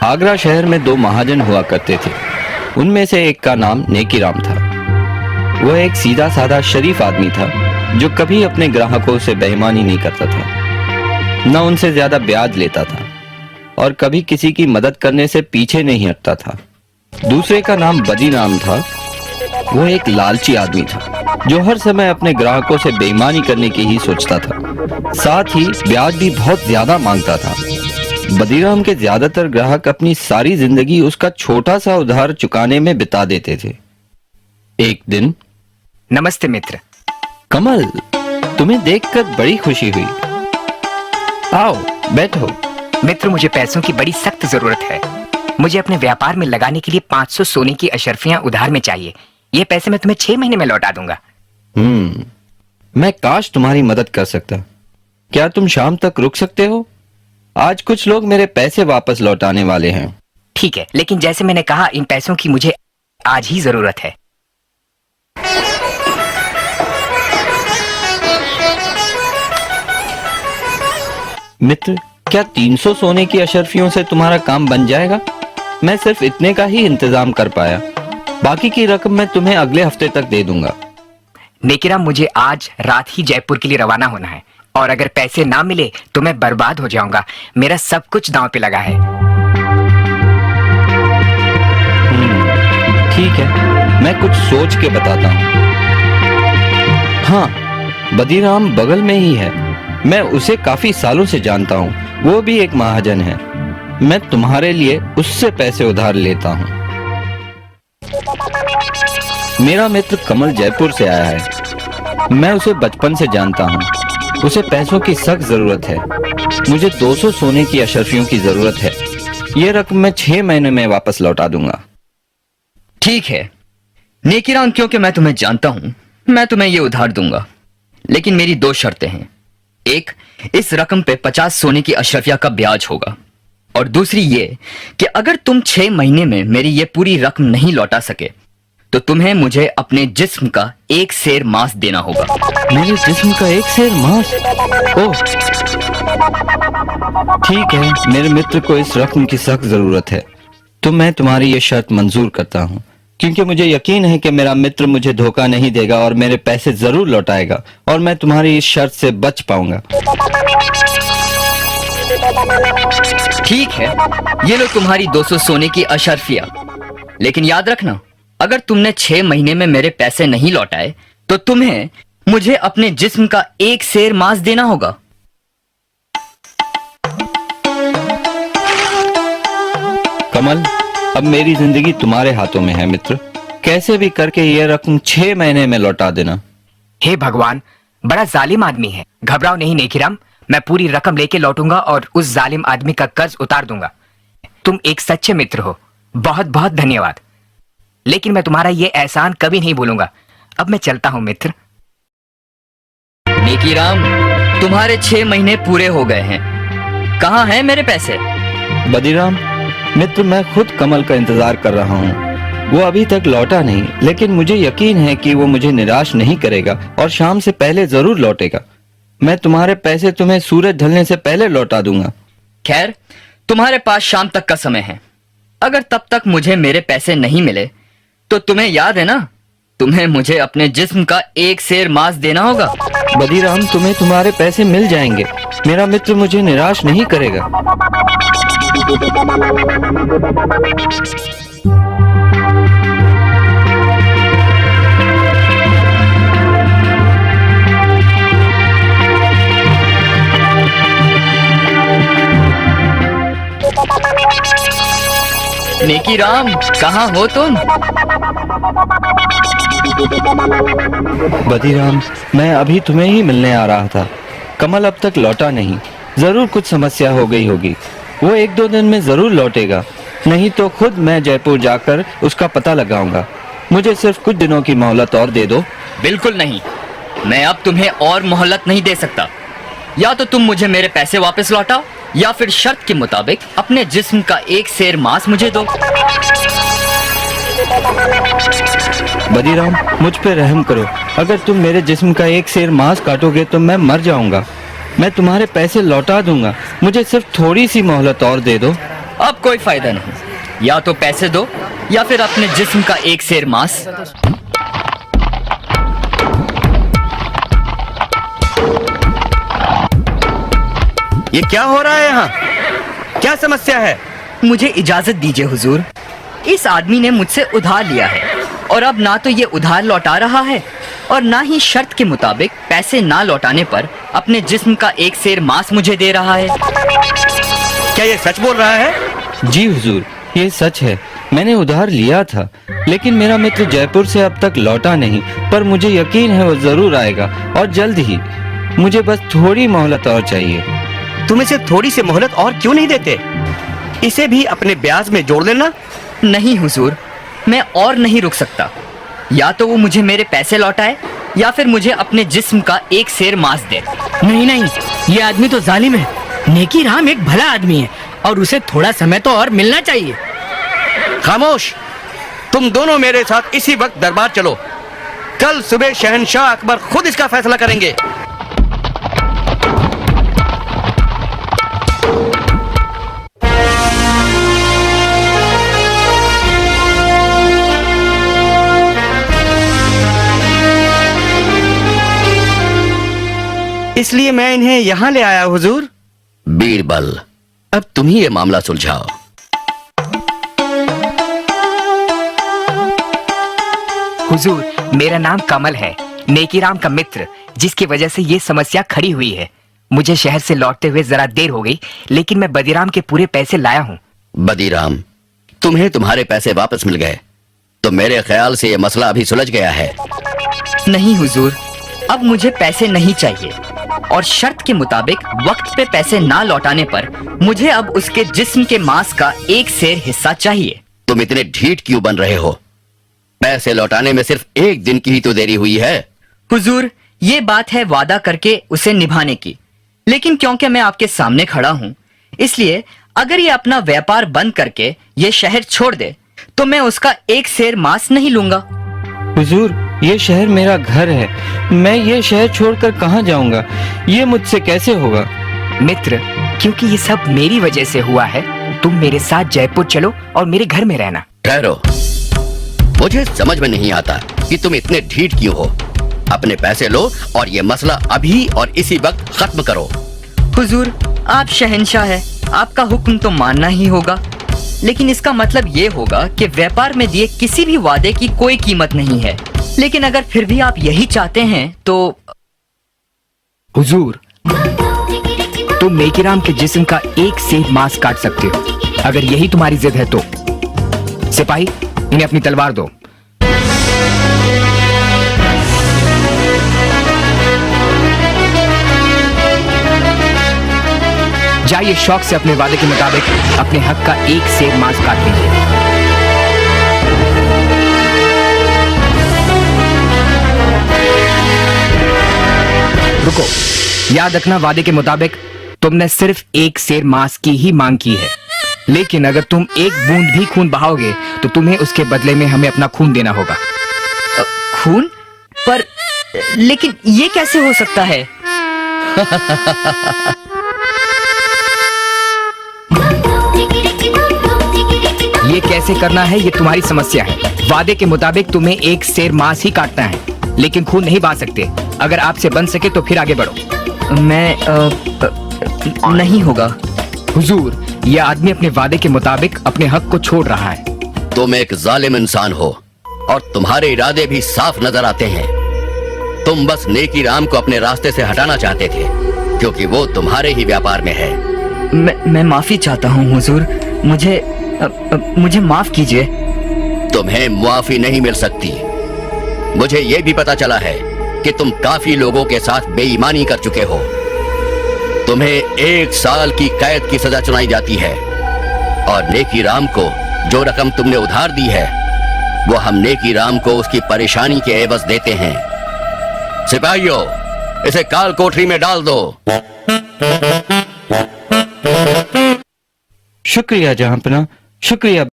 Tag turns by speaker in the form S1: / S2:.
S1: आगरा शहर में दो महाजन हुआ करते थे। उनमें से एक का नाम नेकीराम था। वह एक सीधा साधा शरीफ आदमी था जो कभी अपने ग्राहकों से बेईमानी नहीं करता था, न उनसे ज्यादा ब्याज लेता था और कभी किसी की मदद करने से पीछे नहीं हटता था। दूसरे का नाम बदीराम था। वह एक लालची आदमी था जो हर समय अपने ग्राहकों से बेईमानी करने की ही सोचता था, साथ ही ब्याज भी बहुत ज्यादा मांगता था। बदीराम के ज्यादातर ग्राहक अपनी सारी जिंदगी उसका छोटा सा उधार चुकाने में बिता देते थे। एक दिन,
S2: नमस्ते मित्र।
S1: कमल, तुम्हें देखकर बड़ी खुशी हुई। आओ बैठो।
S2: मित्र, मुझे पैसों की बड़ी सख्त जरूरत है। मुझे अपने व्यापार में लगाने के लिए 500 सोने की अशर्फियां उधार में चाहिए। ये पैसे मैं तुम्हें 6 महीने में लौटा दूंगा।
S1: मैं काश तुम्हारी मदद कर सकता। क्या तुम शाम तक रुक सकते हो? आज कुछ लोग मेरे पैसे वापस लौटाने वाले हैं।
S2: ठीक है, लेकिन जैसे मैंने कहा, इन पैसों की मुझे आज ही जरूरत है।
S1: मित्र, क्या 300 सोने की अशर्फियों से तुम्हारा काम बन जाएगा? मैं सिर्फ इतने का ही इंतजाम कर पाया। बाकी की रकम मैं तुम्हें अगले हफ्ते तक दे दूंगा।
S2: नेकीराम, मुझे आज रात ही जयपुर के लिए रवाना होना है और अगर पैसे ना मिले तो मैं बर्बाद हो जाऊंगा। मेरा सब कुछ दांव पे लगा है।
S1: ठीक है, मैं कुछ सोच के बताता हूँ। हाँ, बदीराम बगल में ही है। मैं उसे काफी सालों से जानता हूँ। वो भी एक महाजन है। मैं तुम्हारे लिए उससे पैसे उधार लेता हूँ। मेरा मित्र कमल जयपुर से आया है। मैं उसे बचपन से जानता हूँ। उसे पैसों की सख्त जरूरत है। मुझे 200 सोने की अशर्फियों की जरूरत है। यह रकम मैं 6 महीने में वापस लौटा दूंगा।
S3: ठीक है नेकीराम, क्योंकि मैं तुम्हें जानता हूं, मैं तुम्हें यह उधार दूंगा, लेकिन मेरी 2 शर्तें हैं। एक, इस रकम पे 50 सोने की अशरफिया का ब्याज होगा, और दूसरी ये कि अगर तुम 6 महीने में मेरी ये पूरी रकम नहीं लौटा सके तो तुम्हें मुझे अपने जिस्म का 1 सेर मांस देना होगा।
S1: मेरे जिस्म का 1 सेर मांस? ओह, ठीक है। मेरे मित्र को इस रकम की सख्त जरूरत है, तो मैं तुम्हारी ये शर्त मंजूर करता हूँ, क्योंकि मुझे यकीन है कि मेरा मित्र मुझे धोखा नहीं देगा और मेरे पैसे जरूर लौटाएगा और मैं तुम्हारी इस शर्त से बच पाऊंगा।
S3: ठीक है, ये लो तुम्हारी 200 सोने की अशर्फिया, लेकिन याद रखना, अगर तुमने 6 महीने में मेरे पैसे नहीं लौटाए तो तुम्हें मुझे अपने जिस्म का 1 सेर मांस देना होगा।
S1: कमल, अब मेरी जिंदगी तुम्हारे हाथों में है मित्र। कैसे भी करके ये रकम 6 महीने में लौटा देना।
S2: हे भगवान, बड़ा जालिम आदमी है। घबराओ नहीं नेकीराम, मैं पूरी रकम लेके लौटूंगा और उस जालिम आदमी का कर्ज उतार दूंगा। तुम एक सच्चे मित्र हो। बहुत बहुत धन्यवाद। लेकिन मैं तुम्हारा ये एहसान कभी नहीं भूलूंगा। अब मैं चलता हूं मित्र।
S3: नेकीराम, तुम्हारे 6 महीने पूरे हो गए हैं। कहां हैं मेरे पैसे?
S1: बदीराम मित्र, मैं खुद कमल का इंतजार कर रहा हूँ। वो अभी तक लौटा नहीं, लेकिन मुझे यकीन है कि वो मुझे निराश नहीं करेगा और शाम से पहले जरूर लौटेगा। मैं तुम्हारे पैसे तुम्हें सूरज ढलने से पहले लौटा दूंगा।
S3: खैर, तुम्हारे पास शाम तक का समय है। अगर तब तक मुझे मेरे पैसे नहीं मिले तो तुम्हें याद है ना, तुम्हें मुझे अपने जिस्म का 1 सेर मांस देना होगा।
S1: बदीराम, तुम्हें तुम्हारे पैसे मिल जाएंगे। मेरा मित्र मुझे निराश नहीं करेगा।
S3: नेकीराम, कहाँ हो तुम?
S1: बदीराम, मैं अभी तुम्हें ही मिलने आ रहा था। कमल अब तक लौटा नहीं। जरूर कुछ समस्या हो गई होगी। वो 1-2 दिन में जरूर लौटेगा, नहीं तो खुद मैं जयपुर जाकर उसका पता लगाऊंगा। मुझे सिर्फ कुछ दिनों की मोहलत और दे दो।
S3: बिल्कुल नहीं, मैं अब तुम्हें और मोहलत नहीं दे सकता। या तो तुम मुझे मेरे पैसे वापस लौटाओ या फिर शर्त के मुताबिक अपने जिस्म का 1 सेर मांस मुझे दो।
S1: बदीराम, मुझ पे रहम करो। अगर तुम मेरे जिस्म का 1 सेर मांस काटोगे तो मैं मर जाऊंगा। मैं तुम्हारे पैसे लौटा दूंगा। मुझे सिर्फ थोड़ी सी मोहलत और दे दो।
S3: अब कोई फायदा नहीं। या तो पैसे दो या फिर अपने जिस्म का एक सेर मांस।
S4: ये क्या हो रहा है यहाँ? क्या समस्या है?
S3: मुझे इजाजत दीजिए हुजूर। इस आदमी ने मुझसे उधार लिया है और अब ना तो ये उधार लौटा रहा है और ना ही शर्त के मुताबिक पैसे ना लौटाने पर अपने जिस्म का एक सेर मांस मुझे दे रहा है।
S4: क्या ये सच बोल रहा है?
S1: जी हुजूर, ये सच है। मैंने उधार लिया था, लेकिन मेरा मित्र जयपुर से अब तक लौटा नहीं, पर मुझे यकीन है वो जरूर आएगा और जल्द ही। मुझे बस थोड़ी मोहलत और चाहिए।
S4: तुम इसे थोड़ी सी मोहलत और क्यों नहीं देते? इसे भी अपने ब्याज में जोड़ लेना।
S3: नहीं हुजूर, मैं और नहीं रुक सकता। या तो वो मुझे मेरे पैसे लौटाए या फिर मुझे अपने जिस्म का एक सेर मांस दे।
S5: नहीं नहीं, ये आदमी तो जालिम है। नेकी राम एक भला आदमी है और उसे थोड़ा समय तो और मिलना चाहिए।
S4: खामोश! तुम दोनों मेरे साथ इसी वक्त दरबार चलो। कल सुबह शहंशाह अकबर खुद इसका फैसला करेंगे। इसलिए मैं इन्हें यहाँ ले आया हुजूर।
S6: बीरबल, अब तुम ही ये मामला सुलझाओ।
S2: हुजूर, मेरा नाम कमल है, नेकीराम का मित्र, जिसकी वजह से ये समस्या खड़ी हुई है। मुझे शहर से लौटते हुए जरा देर हो गई, लेकिन मैं बदीराम के पूरे पैसे लाया हूँ।
S6: बदीराम, तुम्हें तुम्हारे पैसे वापस मिल गए, तो मेरे ख्याल से ये मसला अभी सुलझ गया है।
S3: नहीं हुजूर, अब मुझे पैसे नहीं चाहिए और शर्त के मुताबिक वक्त पे पैसे ना लौटाने पर मुझे अब उसके जिस्म के मांस का एक सेर हिस्सा चाहिए।
S6: तुम इतने ढीठ क्यों बन रहे हो? पैसे लौटाने में सिर्फ एक दिन की ही तो देरी हुई है।
S3: हुजूर, ये बात है वादा करके उसे निभाने की, लेकिन क्योंकि मैं आपके सामने खड़ा हूँ, इसलिए अगर ये अपना व्यापार बंद करके ये शहर छोड़ दे तो मैं उसका एक सेर मांस नहीं लूंगा।
S1: हुजूर, ये शहर मेरा घर है। मैं ये शहर छोड़कर कहाँ जाऊंगा? ये मुझसे कैसे होगा?
S2: मित्र, क्योंकि ये सब मेरी वजह से हुआ है, तुम मेरे साथ जयपुर चलो और मेरे घर में रहना।
S6: ठहरो, मुझे समझ में नहीं आता कि तुम इतने ढीठ क्यों हो। अपने पैसे लो और ये मसला अभी और इसी वक्त खत्म करो।
S3: हुजूर, आप शहंशाह हैं, आपका हुक्म तो मानना ही होगा, लेकिन इसका मतलब ये होगा कि व्यापार में दिए किसी भी वादे की कोई कीमत नहीं है। लेकिन अगर फिर भी आप यही चाहते हैं तो
S2: हुजूर, तुम नेकीराम के जिस्म का एक सेर मांस काट सकते हो, अगर यही तुम्हारी जिद है तो। सिपाही, इन्हें अपनी तलवार दो। जाइए शौक से अपने वादे के मुताबिक अपने हक का एक सेर मांस काट लीजिए। रुको, याद रखना, वादे के मुताबिक तुमने सिर्फ एक सेर मांस की ही मांग की है, लेकिन अगर तुम एक बूंद भी खून बहाओगे तो तुम्हें उसके बदले में हमें अपना खून देना होगा।
S3: खून? पर लेकिन ये कैसे हो सकता है?
S2: ये कैसे करना है ये तुम्हारी समस्या है। वादे के मुताबिक तुम्हें एक सेर मांस ही काटना है, लेकिन खून नहीं बहा सकते। अगर आपसे बन सके तो फिर आगे बढ़ो।
S3: मैं नहीं होगा।
S2: हुजूर, यह आदमी अपने वादे के मुताबिक अपने हक को छोड़ रहा है।
S6: तुम एक जालिम इंसान हो और तुम्हारे इरादे भी साफ नजर आते हैं। तुम बस नेकीराम को अपने रास्ते से हटाना चाहते थे, क्योंकि वो तुम्हारे ही व्यापार में है।
S3: मैं माफी चाहता हूँ हुजूर, मुझे माफ कीजिए।
S6: तुम्हें मुआफी नहीं मिल सकती। मुझे ये भी पता चला है कि तुम काफी लोगों के साथ बेईमानी कर चुके हो। तुम्हें 1 साल की कैद की सजा सुनाई जाती है और नेकीराम को जो रकम तुमने उधार दी है वो हम नेकीराम को उसकी परेशानी के एवज देते हैं। सिपाहियों, इसे काल कोठरी में डाल दो।
S1: शुक्रिया जहांपना, शुक्रिया।